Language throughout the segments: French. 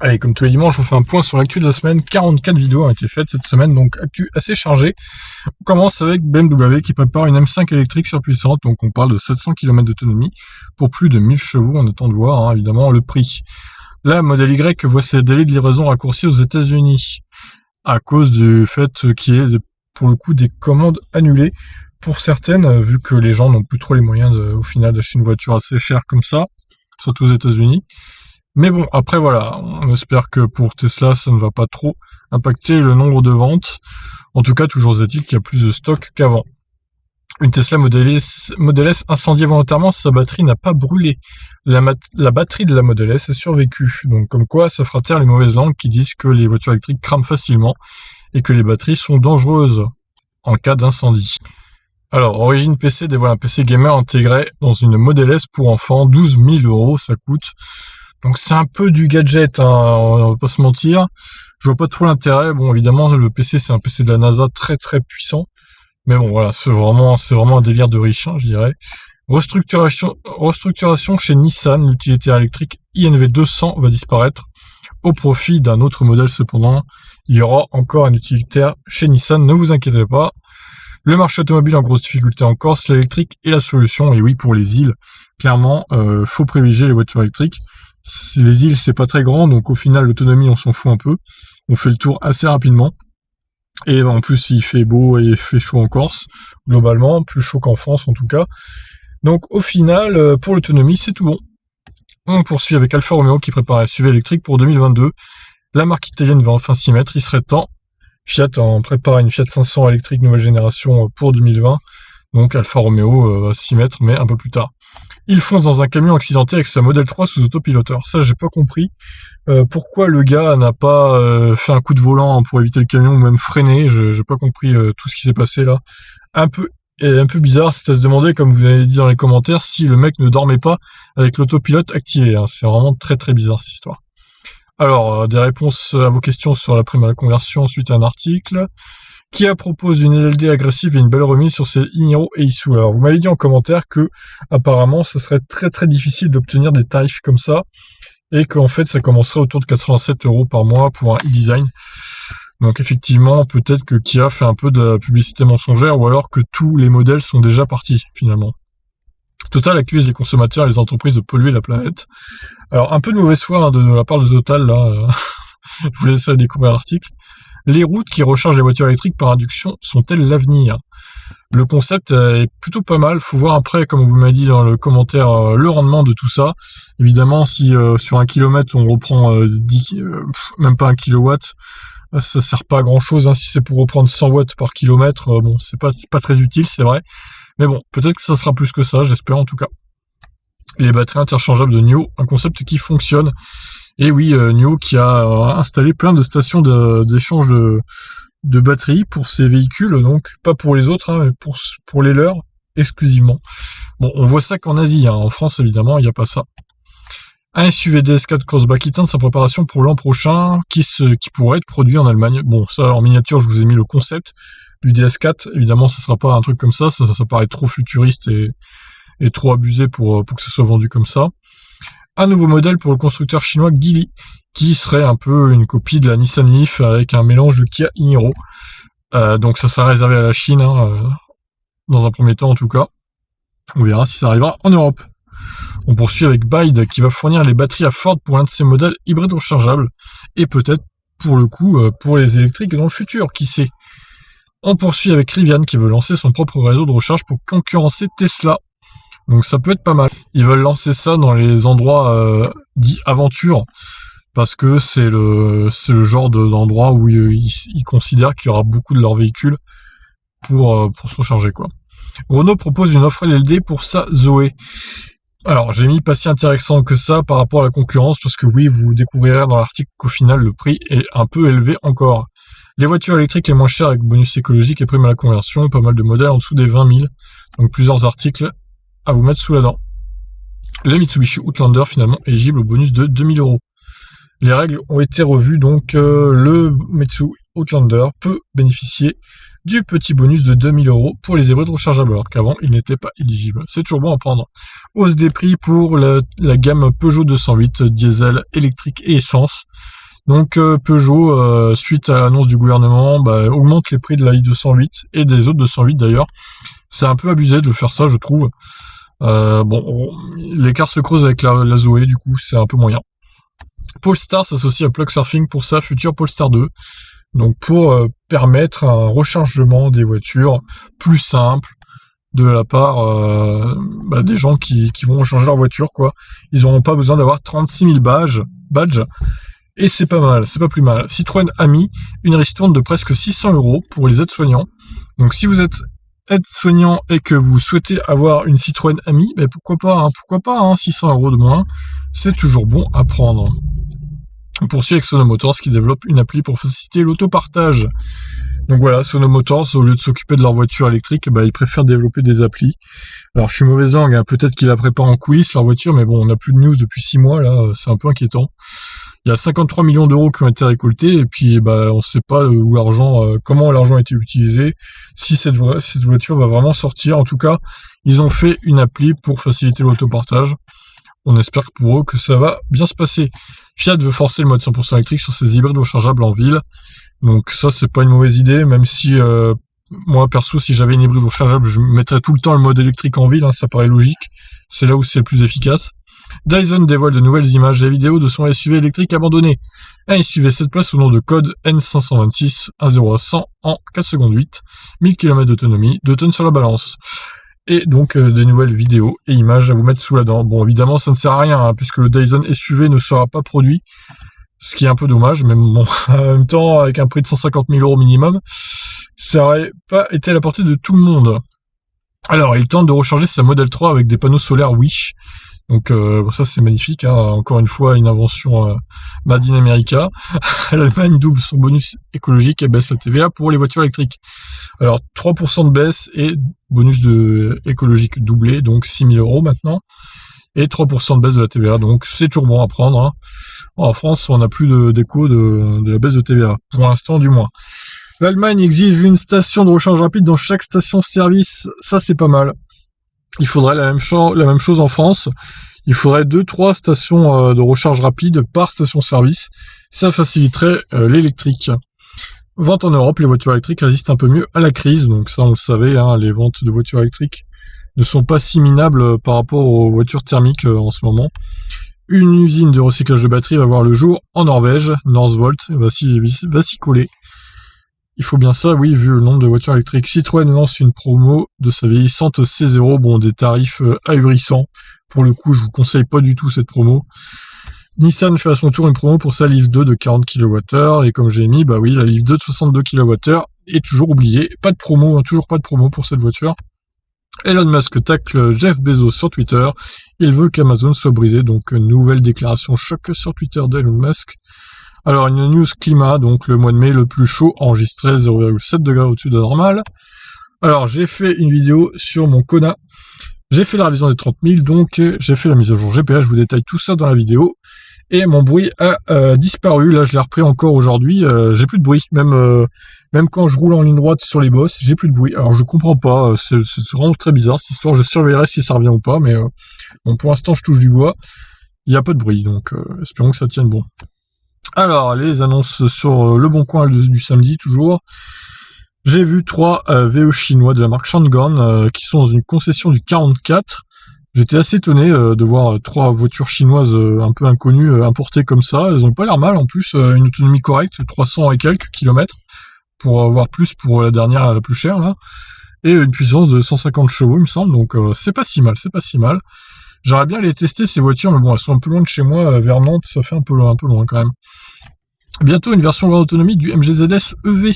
Allez, comme tous les dimanches, on fait un point sur l'actu de la semaine. 44 vidéos ont été faites cette semaine, donc actu assez chargée. On commence avec BMW qui prépare une M5 électrique surpuissante, donc on parle de 700 km d'autonomie pour plus de 1000 chevaux. On attend de voir, évidemment, le prix. Là, Model Y voit ses délais de livraison raccourcis aux États-Unis à cause du fait qu'il y ait, pour le coup, des commandes annulées pour certaines, vu que les gens n'ont plus trop les moyens au final d'acheter une voiture assez chère comme ça, surtout aux États-Unis. Mais bon, après voilà, on espère que pour Tesla, ça ne va pas trop impacter le nombre de ventes. En tout cas, toujours est-il qu'il y a plus de stock qu'avant. Une Tesla Model S incendiée volontairement, sa batterie n'a pas brûlé. La batterie de la Model S a survécu. Donc comme quoi, ça fera taire les mauvaises langues qui disent que les voitures électriques crament facilement et que les batteries sont dangereuses en cas d'incendie. Alors, Origin PC dévoile un PC gamer intégré dans une Model S pour enfants. 12 000 € ça coûte. Donc c'est un peu du gadget, on va pas se mentir. Je vois pas trop l'intérêt. Bon, évidemment, le PC c'est un PC de la NASA très très puissant. Mais bon, voilà, c'est vraiment un délire de riche, je dirais. Restructuration chez Nissan. L'utilitaire électrique INV 200 va disparaître au profit d'un autre modèle cependant. Il y aura encore un utilitaire chez Nissan, ne vous inquiétez pas. Le marché automobile en grosse difficulté en Corse, l'électrique est la solution. Et oui, pour les îles, clairement, faut privilégier les voitures électriques. Les îles, c'est pas très grand, donc au final, l'autonomie, on s'en fout un peu. On fait le tour assez rapidement. Et en plus, il fait beau et il fait chaud en Corse, globalement, plus chaud qu'en France en tout cas. Donc au final, pour l'autonomie, c'est tout bon. On poursuit avec Alfa Romeo qui prépare un SUV électrique pour 2022. La marque italienne va enfin s'y mettre, il serait temps. Fiat en prépare une Fiat 500 électrique nouvelle génération pour 2020. Donc Alfa Romeo va s'y mettre, mais un peu plus tard. Il fonce dans un camion accidenté avec sa Model 3 sous autopiloteur. Ça, j'ai pas compris. Pourquoi le gars n'a pas fait un coup de volant pour éviter le camion ou même freiner. J'ai pas compris tout ce qui s'est passé là. Un peu bizarre, c'est à se demander, comme vous l'avez dit dans les commentaires, si le mec ne dormait pas avec l'autopilote activé. C'est vraiment très très bizarre cette histoire. Alors, des réponses à vos questions sur la prime à la conversion suite à un article. Kia propose une LLD agressive et une belle remise sur ses i-Niro et Isuzu. Alors, vous m'avez dit en commentaire que, apparemment, ce serait très très difficile d'obtenir des tarifs comme ça, et qu'en fait, ça commencerait autour de 87 € par mois pour un e-design. Donc, effectivement, peut-être que Kia fait un peu de publicité mensongère, ou alors que tous les modèles sont déjà partis, finalement. Total accuse les consommateurs et les entreprises de polluer la planète. Alors, un peu de mauvaise foi de la part de Total, là. Je vous laisse découvrir l'article. Les routes qui rechargent les voitures électriques par induction sont-elles l'avenir ? Le concept est plutôt pas mal. Faut voir après, comme vous m'avez dit dans le commentaire, le rendement de tout ça. Évidemment, si sur 1 kilomètre on reprend même pas 1 kilowatt, ça sert pas à grand chose. Si c'est pour reprendre 100 watts par kilomètre, bon, c'est pas très utile, c'est vrai. Mais bon, peut-être que ça sera plus que ça, j'espère en tout cas. Les batteries interchangeables de NIO, un concept qui fonctionne. Et oui, NIO qui a installé plein de stations d'échange de batteries pour ses véhicules, donc pas pour les autres, mais pour les leurs exclusivement. Bon, on voit ça qu'en Asie, en France évidemment, il n'y a pas ça. Un SUV DS4 Crossback éteint sa préparation pour l'an prochain, qui pourrait être produit en Allemagne. Bon, ça en miniature, je vous ai mis le concept du DS4. Évidemment, ça sera pas un truc comme ça paraît trop futuriste et trop abusé pour que ça soit vendu comme ça. Un nouveau modèle pour le constructeur chinois Geely, qui serait un peu une copie de la Nissan Leaf avec un mélange de Kia i-Niro. Donc ça sera réservé à la Chine, dans un premier temps en tout cas. On verra si ça arrivera en Europe. On poursuit avec Bide qui va fournir les batteries à Ford pour l'un de ses modèles hybrides rechargeables et peut-être pour le coup pour les électriques dans le futur, qui sait. On poursuit avec Rivian qui veut lancer son propre réseau de recharge pour concurrencer Tesla. Donc ça peut être pas mal. Ils veulent lancer ça dans les endroits dits aventure, parce que c'est le genre d'endroit où ils considèrent qu'il y aura beaucoup de leurs véhicules pour se recharger, quoi. Renault propose une offre LLD pour sa Zoé. Alors j'ai mis pas si intéressant que ça par rapport à la concurrence, parce que oui, vous découvrirez dans l'article qu'au final le prix est un peu élevé encore. Les voitures électriques les moins chères avec bonus écologique et prime à la conversion, pas mal de modèles en dessous des 20 000, donc plusieurs articles à vous mettre sous la dent. Le Mitsubishi Outlander finalement éligible au bonus de 2000 €. Les règles ont été revues, donc le Mitsubishi Outlander peut bénéficier du petit bonus de 2000 € pour les hybrides rechargeables, alors qu'avant il n'était pas éligible. C'est toujours bon à prendre. Hausse des prix pour la gamme Peugeot 208, diesel, électrique et essence. Donc Peugeot, suite à l'annonce du gouvernement, augmente les prix de la i208 et des autres 208 d'ailleurs. C'est un peu abusé de faire ça, je trouve. L'écart se creuse avec la Zoé, du coup c'est un peu moyen. Polestar s'associe à Plug Surfing pour sa future Polestar 2. Donc pour permettre un rechargement des voitures plus simple de la part des gens qui vont changer leur voiture, quoi. Ils n'auront pas besoin d'avoir 36 000 badges. Et c'est pas mal, c'est pas plus mal. Citroën a mis une ristourne de presque 600 € pour les aides-soignants. Donc si vous êtes aide-soignant et que vous souhaitez avoir une Citroën Ami, pourquoi pas, 600 € de moins, c'est toujours bon à prendre. On poursuit avec Sono Motors qui développe une appli pour faciliter l'autopartage. Donc voilà, Sono Motors, au lieu de s'occuper de leur voiture électrique, ils préfèrent développer des applis. Alors je suis mauvaise langue, hein, peut-être qu'ils la préparent en coulisses leur voiture, mais bon, on n'a plus de news depuis 6 mois, là, c'est un peu inquiétant. Il y a 53 millions d'euros qui ont été récoltés, et puis on ne sait pas comment l'argent a été utilisé, si cette voiture va vraiment sortir. En tout cas, ils ont fait une appli pour faciliter l'autopartage. On espère pour eux que ça va bien se passer. Fiat veut forcer le mode 100% électrique sur ses hybrides rechargeables en ville. Donc ça, c'est pas une mauvaise idée, même si moi perso, si j'avais une hybride rechargeable, je mettrais tout le temps le mode électrique en ville, hein, ça paraît logique. C'est là où c'est le plus efficace. Dyson dévoile de nouvelles images et vidéos de son SUV électrique abandonné. Un SUV 7 places au nom de code N526 à 0 à 100 en 4 secondes 8, 1000 km d'autonomie, 2 tonnes sur la balance. Et donc des nouvelles vidéos et images à vous mettre sous la dent. Bon, évidemment, ça ne sert à rien, hein, puisque le Dyson SUV ne sera pas produit, ce qui est un peu dommage, mais bon, en même temps, avec un prix de 150 000 € minimum, ça aurait pas été à la portée de tout le monde. Alors, il tente de recharger sa Model 3 avec des panneaux solaires Wish. Donc ça c'est magnifique, hein. Encore une fois une invention Made in America. L'Allemagne double son bonus écologique et baisse la TVA pour les voitures électriques. Alors 3% de baisse et bonus de écologique doublé, donc 6 000 € maintenant, et 3% de baisse de la TVA, donc c'est toujours bon à prendre, hein. En France on n'a plus d'écho de la baisse de TVA, pour l'instant du moins. L'Allemagne exige une station de recharge rapide dans chaque station-service, ça c'est pas mal. Il faudrait la même chose en France. Il faudrait 2-3 stations de recharge rapide par station-service. Ça faciliterait l'électrique. Vente en Europe, les voitures électriques résistent un peu mieux à la crise. Donc ça, on le savait, hein, les ventes de voitures électriques ne sont pas si minables par rapport aux voitures thermiques en ce moment. Une usine de recyclage de batteries va voir le jour en Norvège. Northvolt va s'y coller. Il faut bien ça, oui, vu le nombre de voitures électriques. Citroën lance une promo de sa vieillissante C0, bon, des tarifs ahurissants. Pour le coup, je vous conseille pas du tout cette promo. Nissan fait à son tour une promo pour sa Leaf 2 de 40 kWh, et comme j'ai mis, la Leaf 2 de 62 kWh est toujours oubliée. Pas de promo, hein, toujours pas de promo pour cette voiture. Elon Musk tacle Jeff Bezos sur Twitter. Il veut qu'Amazon soit brisé, donc nouvelle déclaration choc sur Twitter d'Elon Musk. Alors, une news climat, donc le mois de mai le plus chaud, enregistré 0,7 degrés au-dessus de la normale. Alors, j'ai fait une vidéo sur mon Kona. J'ai fait la révision des 30 000, donc j'ai fait la mise à jour GPS, je vous détaille tout ça dans la vidéo. Et mon bruit a disparu, là je l'ai repris encore aujourd'hui, j'ai plus de bruit. Même quand je roule en ligne droite sur les bosses, j'ai plus de bruit. Alors je comprends pas, c'est vraiment très bizarre cette histoire, je surveillerai si ça revient ou pas, mais bon, pour l'instant je touche du bois, il n'y a pas de bruit, donc espérons que ça tienne bon. Alors, les annonces sur le Bon Coin du samedi, toujours. J'ai vu 3 VE chinois de la marque Changan qui sont dans une concession du 44. J'étais assez étonné de voir 3 voitures chinoises un peu inconnues importées comme ça. Elles ont pas l'air mal, en plus, une autonomie correcte, 300 et quelques kilomètres, pour avoir plus pour la dernière, la plus chère, là. Et une puissance de 150 chevaux, il me semble, donc c'est pas si mal. J'aurais bien les tester ces voitures, mais bon, elles sont un peu loin de chez moi, vers Nantes, ça fait un peu loin quand même. Bientôt une version grande autonomie du MGZS EV.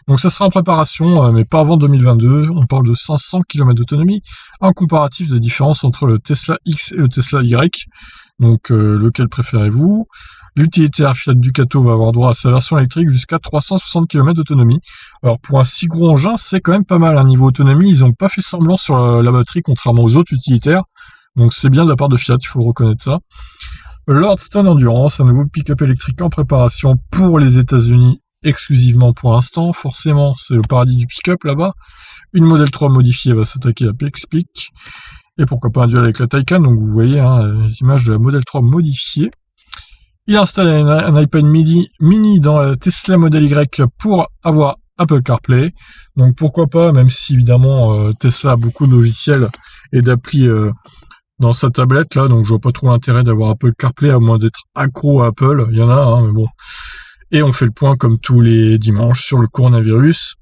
Donc ça sera en préparation, mais pas avant 2022. On parle de 500 km d'autonomie. Un comparatif des différences entre le Tesla X et le Tesla Y. Donc lequel préférez-vous? L'utilitaire Fiat Ducato va avoir droit à sa version électrique jusqu'à 360 km d'autonomie. Alors pour un si gros engin, c'est quand même pas mal. Niveau autonomie, ils n'ont pas fait semblant sur la batterie, contrairement aux autres utilitaires. Donc c'est bien de la part de Fiat, il faut reconnaître ça. Lordstown Endurance, un nouveau pick-up électrique en préparation pour les États-Unis exclusivement pour l'instant, forcément, c'est le paradis du pick-up là-bas. Une Model 3 modifiée va s'attaquer à Pixpic, et pourquoi pas un duel avec la Taycan, donc vous voyez les images de la Model 3 modifiée. Il installe un iPad mini dans la Tesla Model Y pour avoir Apple CarPlay, donc pourquoi pas, même si évidemment Tesla a beaucoup de logiciels et d'applis dans sa tablette là, donc je vois pas trop l'intérêt d'avoir Apple CarPlay à moins d'être accro à Apple, il y en a, mais bon. Et on fait le point comme tous les dimanches sur le coronavirus.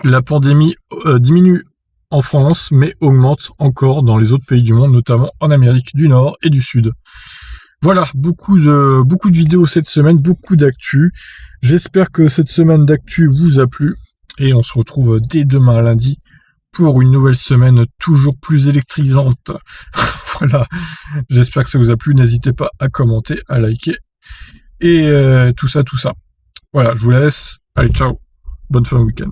La pandémie diminue en France, mais augmente encore dans les autres pays du monde, notamment en Amérique du Nord et du Sud. Voilà, beaucoup de vidéos cette semaine, beaucoup d'actu. J'espère que cette semaine d'actu vous a plu, et on se retrouve dès demain lundi pour une nouvelle semaine toujours plus électrisante. Voilà, j'espère que ça vous a plu, n'hésitez pas à commenter, à liker, et tout ça. Voilà, je vous laisse, allez ciao, bonne fin de week-end.